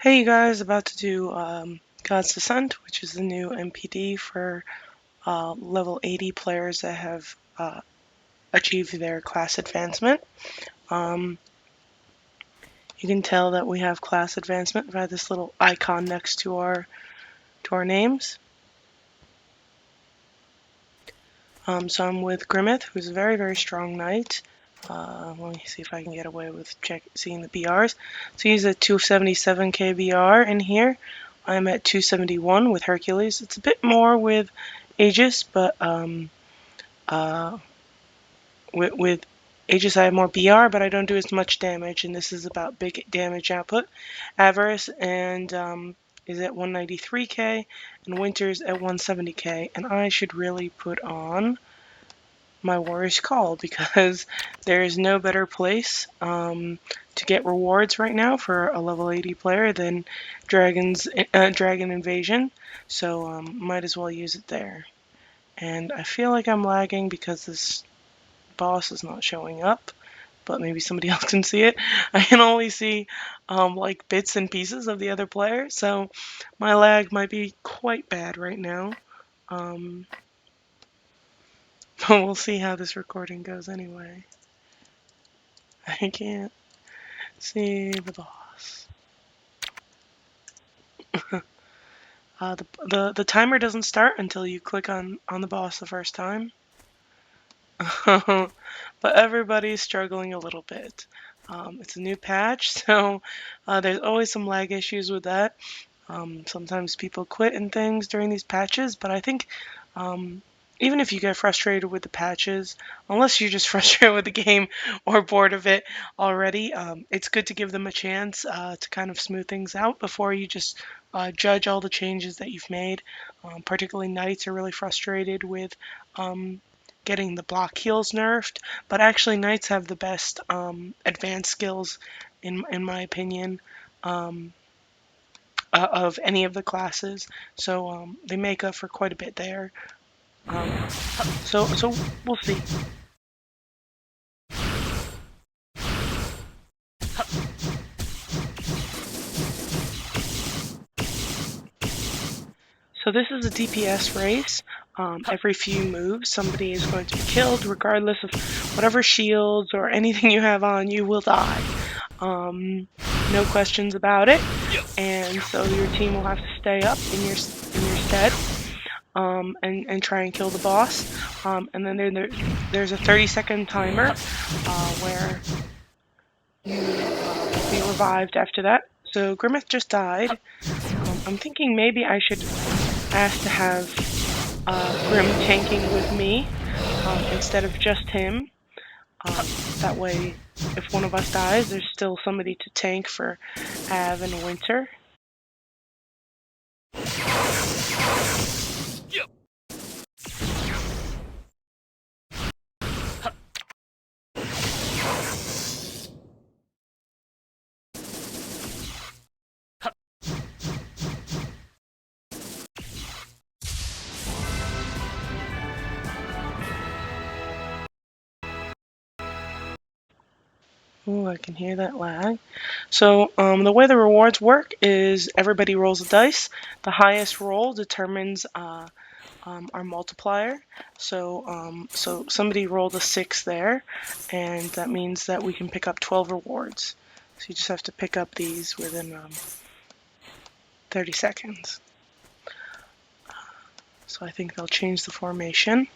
Hey you guys, about to do God's Descent, which is the new MPD for level 80 players that have achieved their class advancement. You can tell that we have class advancement by this little icon next to our names. So I'm with Grmyth, who's a very, very strong knight. Let me see if I can get away with seeing the BRs. So he's at 277k BR in here. I'm at 271 with Hercules. It's a bit more with Aegis, but with Aegis I have more BR, but I don't do as much damage, and this is about big damage output. Avarice and is at 193k, and Winter's at 170k, and I should really put on my Warrior's Call because there is no better place to get rewards right now for a level 80 player than Dragon Invasion, so might as well use it there. And I feel like I'm lagging because this boss is not showing up, but maybe somebody else can see it. I can only see like bits and pieces of the other player, so my lag might be quite bad right now. But we'll see how this recording goes anyway. I can't see the boss. The timer doesn't start until you click on the boss the first time. But everybody's struggling a little bit. It's a new patch, so there's always some lag issues with that. Sometimes people quit and things during these patches, but I think even if you get frustrated with the patches, unless you're just frustrated with the game or bored of it already, it's good to give them a chance to kind of smooth things out before you just judge all the changes that you've made. Particularly Knights are really frustrated with getting the block heals nerfed, but actually Knights have the best advanced skills in my opinion. Of any of the classes, so they make up for quite a bit there. So we'll see. So this is a DPS race. Every few moves, somebody is going to be killed, regardless of whatever shields or anything you have on. You will die. No questions about it. And so your team will have to stay up in your stead. And try and kill the boss. And then there's a 30-second timer where you will be revived after that. So Grmyth just died. I'm thinking maybe I should ask to have Grim tanking with me instead of just him. That way, if one of us dies, there's still somebody to tank for Av and Winter. Ooh, I can hear that lag. So the way the rewards work is everybody rolls a dice. The highest roll determines our multiplier. So somebody rolled a 6 there, and that means that we can pick up 12 rewards. So you just have to pick up these within 30 seconds. So I think they'll change the formation.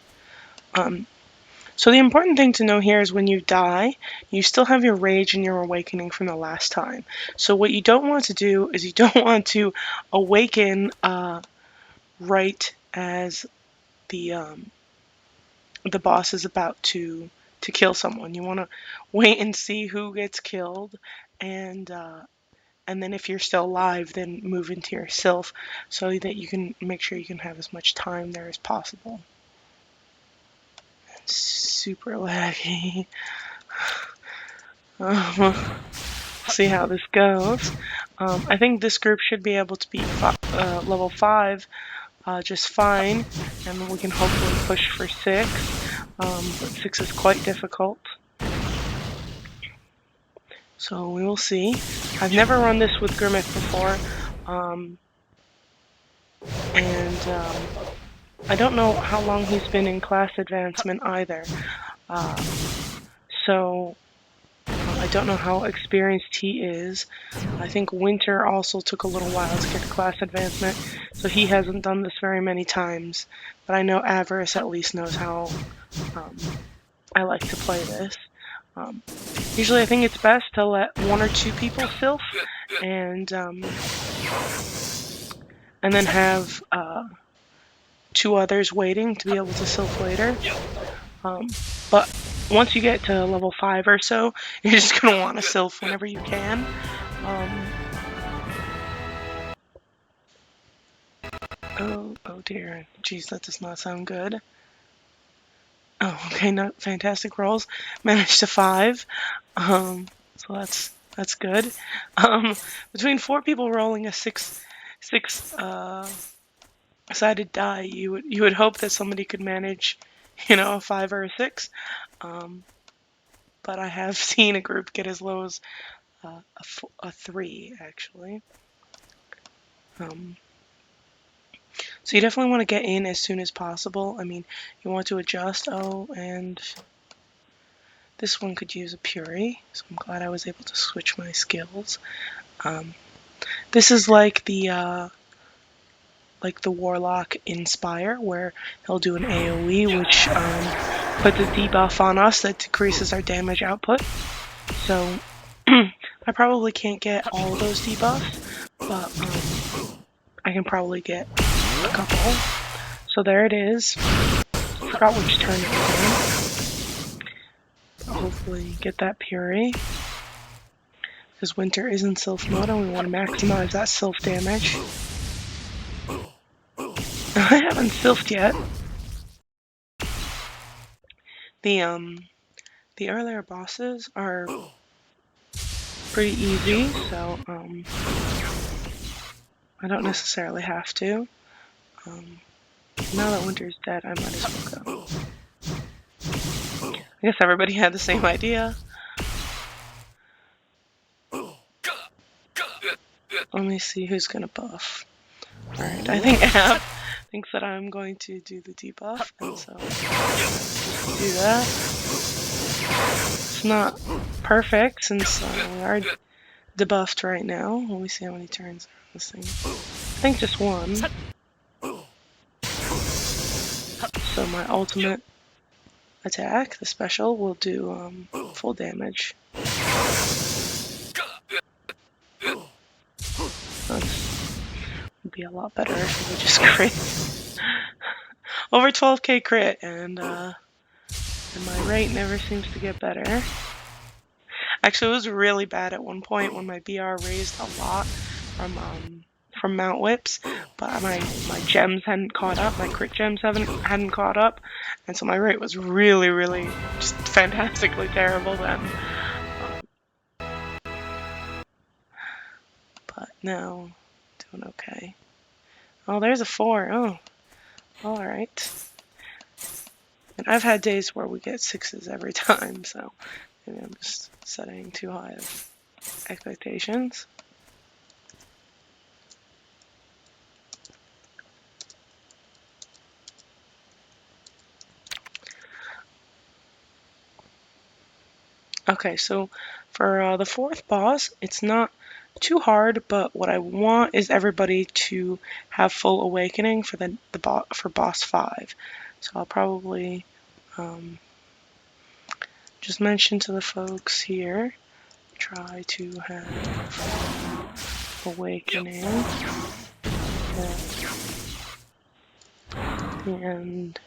So the important thing to know here is when you die, you still have your rage and your awakening from the last time. So what you don't want to do is you don't want to awaken right as the boss is about to kill someone. You want to wait and see who gets killed, and then if you're still alive, then move into your sylph so that you can make sure you can have as much time there as possible. Super laggy. See how this goes. I think this group should be able to beat level 5 just fine, and we can hopefully push for 6, but 6 is quite difficult. So we will see. I've never run this with Grmyth before, and I don't know how long he's been in class advancement either. So I don't know how experienced he is. I think Winter also took a little while to get to class advancement, so he hasn't done this very many times. But I know Avarice at least knows how I like to play this. Usually I think it's best to let 1 or 2 people sylph, and then have 2 others waiting to be able to sylph later. But once you get to level 5 or so, you're just going to want to sylph whenever you can. Oh dear. Jeez, that does not sound good. Oh, okay, not fantastic rolls. Managed to 5. So that's good. Between 4 people rolling a 6-sided die, you would hope that somebody could manage, a 5 or a 6. But I have seen a group get as low as a 3, actually. So you definitely want to get in as soon as possible. I mean, you want to adjust. Oh, and this one could use a Puri, so I'm glad I was able to switch my skills. This is like the Warlock Inspire, where he'll do an AoE, which puts a debuff on us that decreases our damage output. So I probably can't get all of those debuffs, but I can probably get a couple. So there it is. Forgot which turn it was on. Hopefully get that Puri. Because Winter is in Sylph mode and we want to maximize that Sylph damage. I haven't Sylphed yet. The earlier bosses are pretty easy, so I don't necessarily have to. Now that Winter's dead, I might as well go. I guess everybody had the same idea. Let me see who's gonna buff. Alright, I think Ab thinks that I'm going to do the debuff, and so do that. It's not perfect since we are debuffed right now. Let me see how many turns are on this thing. I think just 1. So my ultimate attack, the special, will do full damage. That would be a lot better if we just crit. Over 12k crit, and my rate never seems to get better. Actually, it was really bad at one point when my BR raised a lot from Mount Whips, but my gems hadn't caught up, my crit gems hadn't caught up, and so my rate was really just fantastically terrible then. But now, doing okay. Oh, there's a 4. Oh, alright. And I've had days where we get 6s every time, so maybe I'm just setting too high of expectations. Okay, so for the 4th boss, it's not too hard, but what I want is everybody to have full awakening for for boss 5. So I'll probably just mention to the folks here, try to have awakening, and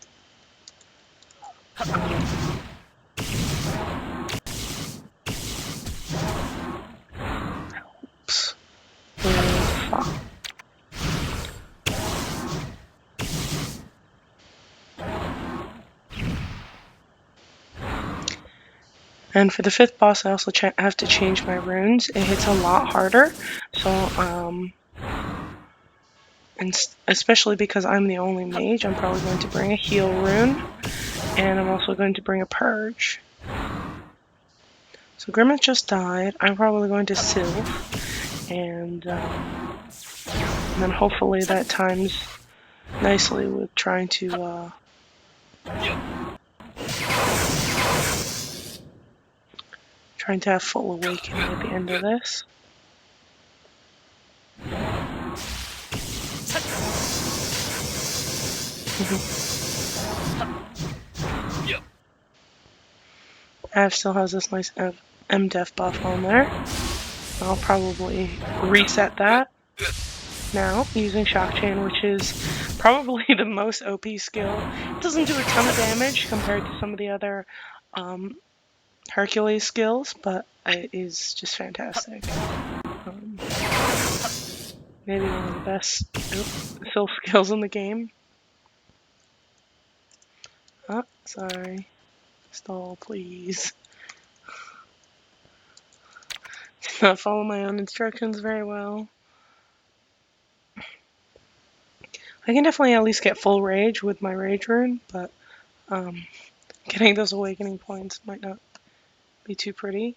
And for the 5th boss, I also have to change my runes. It hits a lot harder, so and especially because I'm the only mage, I'm probably going to bring a heal rune, and I'm also going to bring a purge. So Grmyth just died. I'm probably going to Sylph, and then hopefully that times nicely with trying to have full awakening at the end of this. Ash still has this nice MDef buff on there. I'll probably reset that now using Shock Chain, which is probably the most OP skill. It doesn't do a ton of damage compared to some of the other Hercules skills, but it is just fantastic. Maybe one of the best Sylph skills in the game. Oh, sorry. Stall, please. Did not follow my own instructions very well. I can definitely at least get full rage with my rage rune, but getting those awakening points might not be too pretty.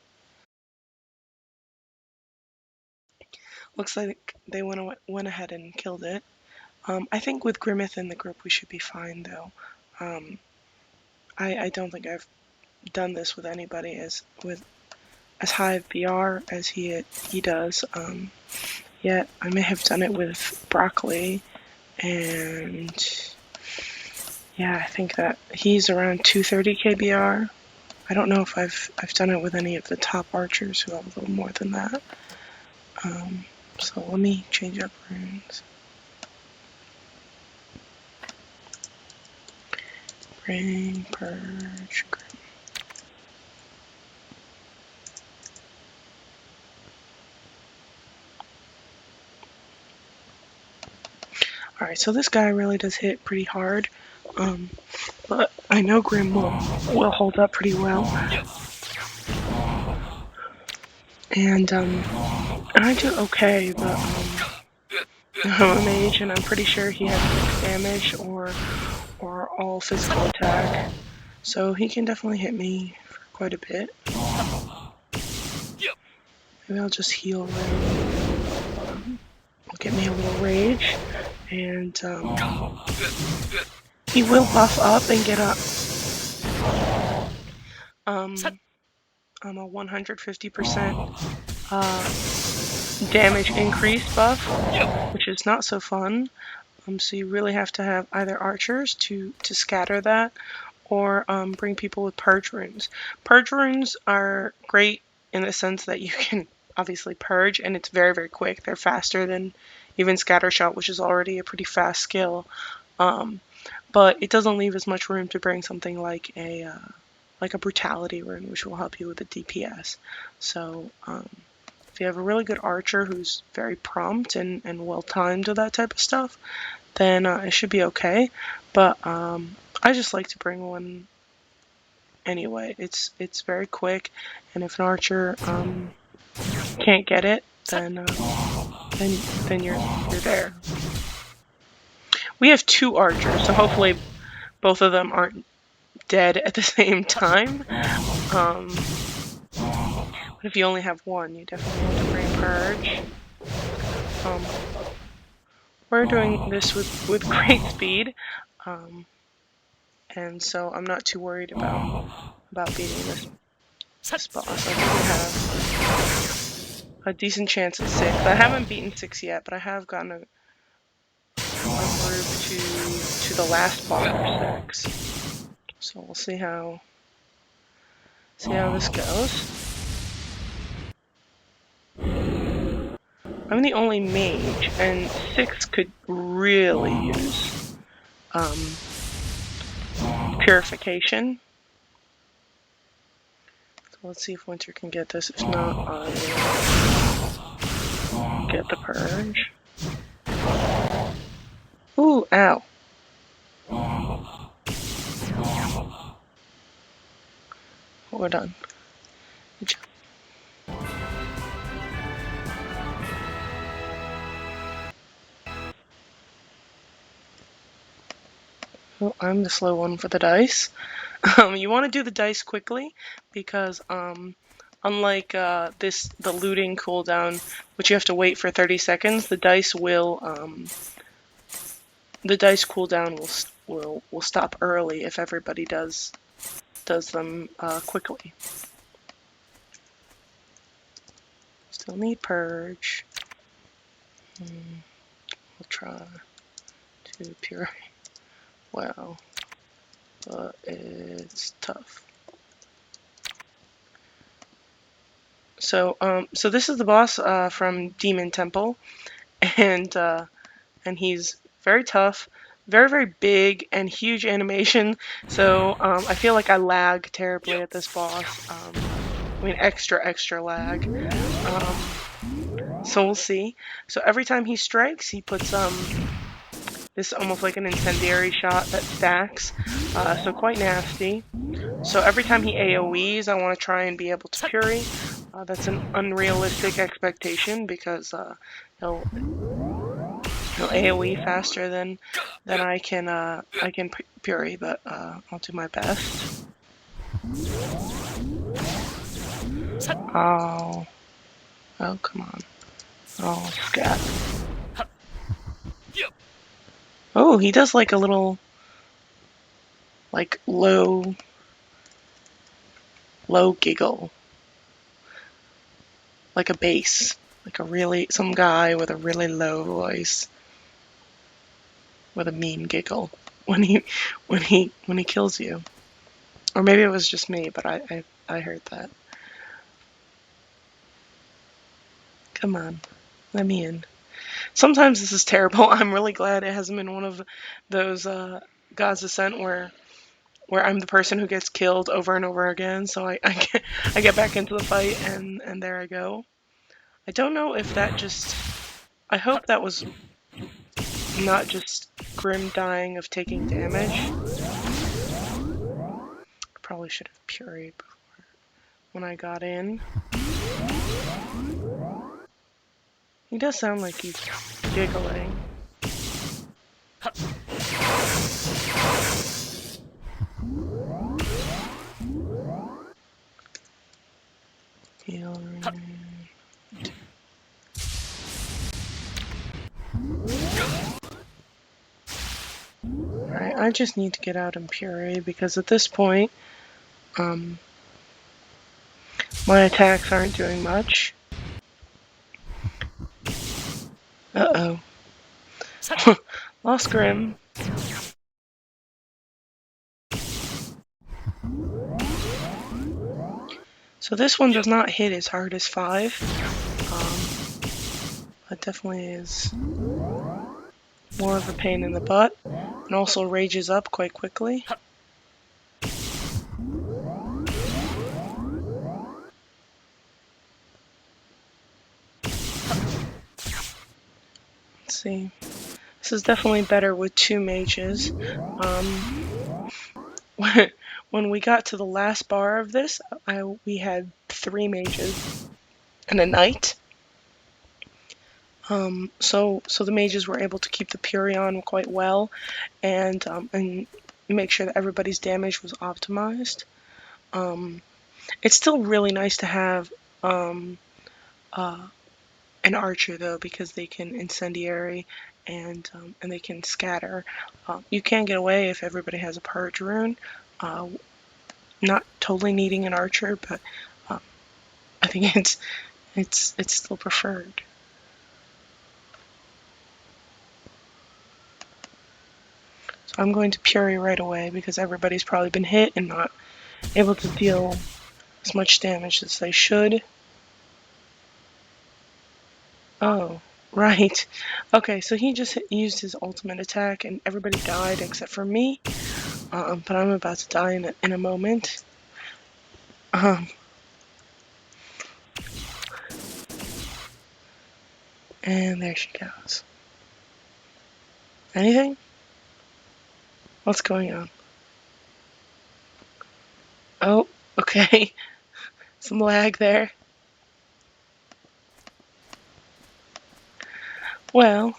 Looks like they went ahead and killed it. I think with Grmyth in the group we should be fine though. I don't think I've done this with anybody as high of BR as he does. Yet I may have done it with Broccoli, and yeah, I think that he's around 230 KBR. I don't know if I've done it with any of the top archers who have a little more than that. So let me change up runes. Bring, purge, Alright, so this guy really does hit pretty hard, but I know Grim will hold up pretty well. And I do okay, but I'm a mage and I'm pretty sure he has 6 damage or all physical attack. So he can definitely hit me for quite a bit. Maybe I'll just heal him. Get me a little rage, and he will buff up and get up. I'm a 150% damage increase buff, which is not so fun. So you really have to have either archers to scatter that, or bring people with purge runes. Purge runes are great in the sense that you can obviously purge, and it's very, very quick. They're faster than even Scattershot, which is already a pretty fast skill. But it doesn't leave as much room to bring something like a brutality rune, which will help you with the DPS. So if you have a really good archer who's very prompt and well timed with that type of stuff, then it should be okay. But I just like to bring one anyway. It's very quick, and if an archer can't get it, then you're there. We have 2 archers, so hopefully both of them aren't dead at the same time. But if you only have one, you definitely want to bring Purge. We're doing this with great speed, and so I'm not too worried about beating this boss. I think we have a decent chance at 6. I haven't beaten 6 yet, but I have gotten a group to the last boss for 6. So we'll see how this goes. I'm the only mage, and 6 could really use purification. So let's see if Winter can get this. If not, I will get the purge. Ooh, ow. We're done. Good job. Oh, I'm the slow one for the dice. You want to do the dice quickly because Unlike the looting cooldown, which you have to wait for 30 seconds, the dice cooldown will stop early if everybody does them quickly. Still need purge. We'll try to purify. Well, but it's tough. So this is the boss from Demon Temple, and he's very tough, very big, and huge animation. So I feel like I lag terribly at this boss. I mean, extra lag. So we'll see. So every time he strikes, he puts this almost like an incendiary shot that stacks. So quite nasty. So every time he AoEs, I want to try and be able to Fury. That's an unrealistic expectation because he'll AoE faster than I can Fury, but I'll do my best. Oh, come on. Oh, scat. Oh, he does like a little, like low giggle, like a bass, like some guy with a really low voice, with a mean giggle when he kills you. Or maybe it was just me, but I heard that. Come on, let me in. Sometimes this is terrible. I'm really glad it hasn't been one of those God's Descent where I'm the person who gets killed over and over again. So I get back into the fight and there I go. I don't know if that just. I hope that was not just Grim dying of taking damage. Probably should have puried before when I got in. He does sound like he's giggling. Heal. Alright, I just need to get out and puree because at this point, my attacks aren't doing much. Uh-oh. Lost Grim. So this one does not hit as hard as 5. But definitely is more of a pain in the butt. And also rages up quite quickly. Let's see. This is definitely better with 2 mages. When we got to the last bar of this, we had 3 mages and a knight. So the mages were able to keep the Fury on quite well, and make sure that everybody's damage was optimized. It's still really nice to have an archer though, because they can incendiary and they can scatter. You can get away if everybody has a purge rune. Not totally needing an archer, but I think it's still preferred. So I'm going to Fury right away because everybody's probably been hit and not able to deal as much damage as they should. Oh, right. Okay, so he just used his ultimate attack and everybody died except for me. But I'm about to die in a moment. And there she goes. Anything? What's going on? Oh, okay. Some lag there. Well,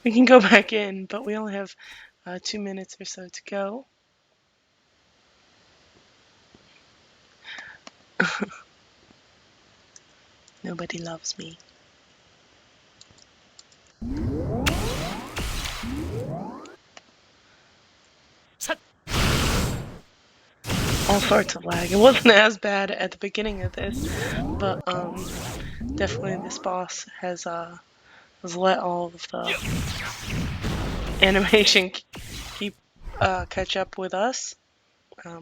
we can go back in, but we only have 2 minutes or so to go. Nobody loves me. All sorts of lag. It wasn't as bad at the beginning of this, but definitely this boss has let all of the animation keep catch up with us.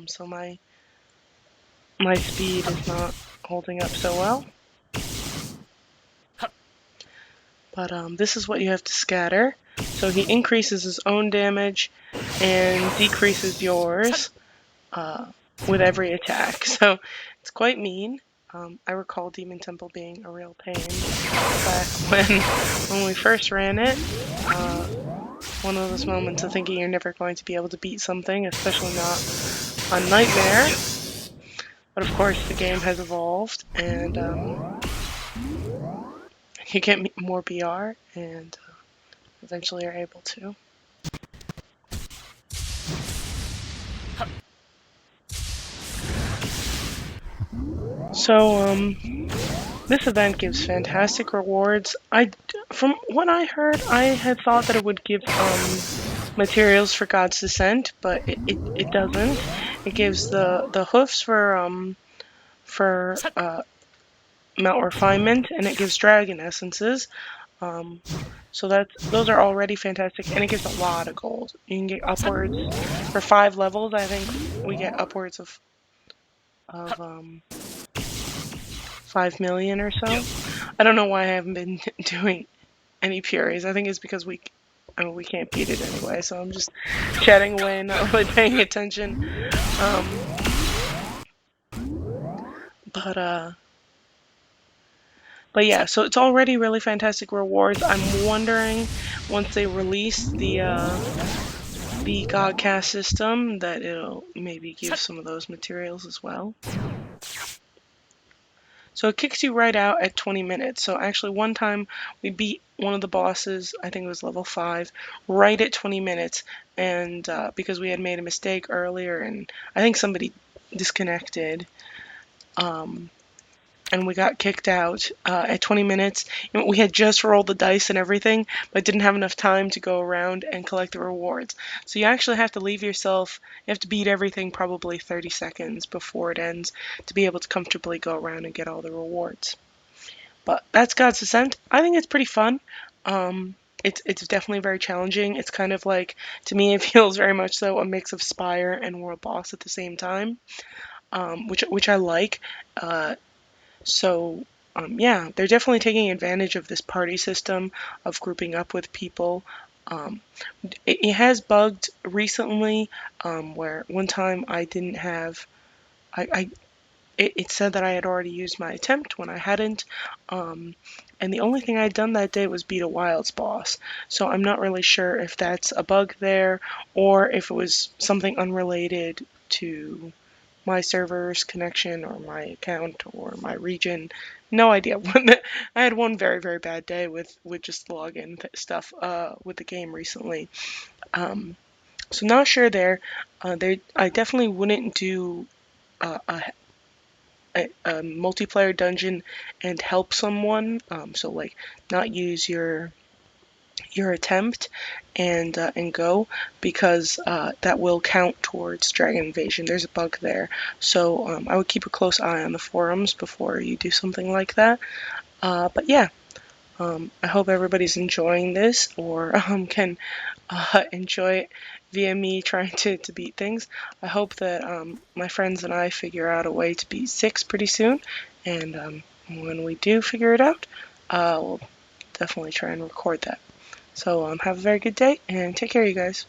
So my speed is not holding up so well. But this is what you have to scatter. So he increases his own damage and decreases yours with every attack. So it's quite mean. I recall Demon Temple being a real pain back when we first ran it. One of those moments of thinking you're never going to be able to beat something, especially not on Nightmare. But of course the game has evolved, and you get more BR, and eventually you're able to. So this event gives fantastic rewards. From what I heard, I had thought that it would give materials for God's Descent, but it doesn't. It gives the hoofs for Mount Refinement, and it gives dragon essences. So those are already fantastic, and it gives a lot of gold. You can get upwards for 5 levels. I think we get upwards of 5 million or so. I don't know why I haven't been doing any Puries. I think it's because we can't beat it anyway, so I'm just chatting away and not really paying attention. But yeah, so it's already really fantastic rewards. I'm wondering once they release the Godcast system that it'll maybe give some of those materials as well. So it kicks you right out at 20 minutes. So actually one time we beat one of the bosses, I think it was level 5, right at 20 minutes. And because we had made a mistake earlier and I think somebody disconnected, and we got kicked out at 20 minutes. And we had just rolled the dice and everything, but didn't have enough time to go around and collect the rewards. So you actually have to leave yourself, you have to beat everything probably 30 seconds before it ends to be able to comfortably go around and get all the rewards. But that's God's Descent. I think it's pretty fun. It's definitely very challenging. It's kind of like, to me, it feels very much so a mix of Spire and World Boss at the same time, which I like. So yeah, they're definitely taking advantage of this party system of grouping up with people. It has bugged recently, where one time I didn't have, it said that I had already used my attempt when I hadn't, and the only thing I'd done that day was beat a Wilds boss. So I'm not really sure if that's a bug there or if it was something unrelated to my server's connection or my account or my region. No idea. I had one very, very bad day with just login stuff with the game recently. So not sure there. I definitely wouldn't do a multiplayer dungeon and help someone. So like not use your attempt and go, because that will count towards Dragon Invasion. There's a bug there, so I would keep a close eye on the forums before you do something like that. But yeah, I hope everybody's enjoying this, or can enjoy it via me trying to beat things. I hope that my friends and I figure out a way to beat 6 pretty soon, and when we do figure it out, we'll definitely try and record that. So have a very good day, and take care, you guys.